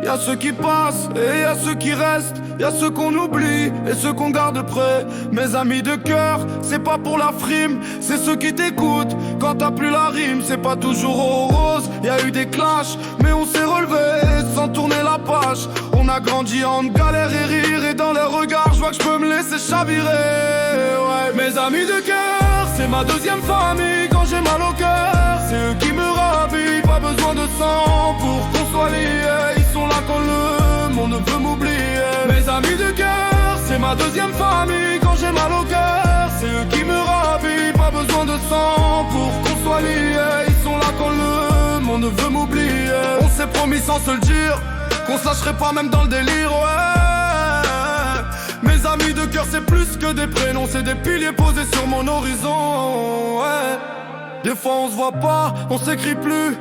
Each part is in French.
Y'a ceux qui passent et y'a ceux qui restent. Y'a ceux qu'on oublie et ceux qu'on garde près. Mes amis de cœur, c'est pas pour la frime, c'est ceux qui t'écoutent quand t'as plus la rime. C'est pas toujours rose, y'a eu des clashs, mais on s'est relevé sans tourner la page. On a grandi en galère et rire, et dans les regards, je vois que je peux me laisser chavirer. Ouais, mes amis de cœur, c'est ma deuxième famille. Quand j'ai mal au cœur, c'est eux qui me ravivent. Pas besoin de sang pour qu'on soit liés. Ils sont là quand le monde veut m'oublier. Mes amis de cœur, c'est ma deuxième famille. Quand j'ai mal au cœur, c'est eux qui me ravivent. Pas besoin de sang pour qu'on soit liés. Ils sont là quand le monde veut m'oublier. On s'est promis sans se le dire qu'on se lâcherait pas même dans le délire, ouais. Mes amis de cœur, c'est plus que des prénoms, c'est des piliers posés sur mon horizon, ouais. Des fois on se voit pas, on s'écrit plus,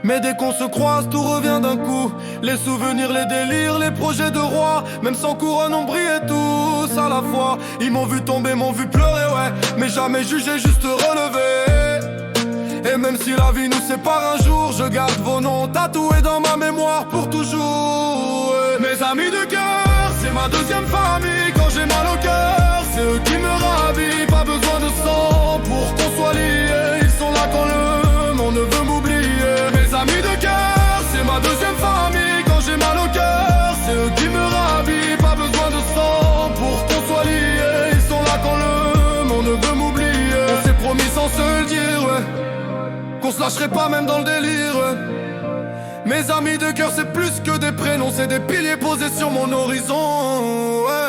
mais dès qu'on se croise, tout revient d'un coup. Les souvenirs, les délires, les projets de roi, même sans couronne, on brillait tous à la fois. Ils m'ont vu tomber, m'ont vu pleurer, ouais, mais jamais jugé, juste relevé. Et même si la vie nous sépare un jour, je garde vos noms tatoués dans ma mémoire pour toujours. Mes amis de cœur, c'est ma deuxième famille. Quand j'ai mal au cœur, c'est eux qui me ravivent. Pas besoin de sang pour qu'on soit liés. Ils sont là quand le monde veut m'oublier. Mes amis de cœur, c'est ma deuxième famille. Quand j'ai mal au cœur, c'est eux qui me ravivent. Pas besoin de sang pour qu'on soit liés. Ils sont là quand le monde veut m'oublier. On s'est promis sans se le dire, ouais, qu'on se lâcherait pas même dans le délire. Mes amis de cœur, c'est plus que des prénoms, c'est des piliers posés sur mon horizon, ouais.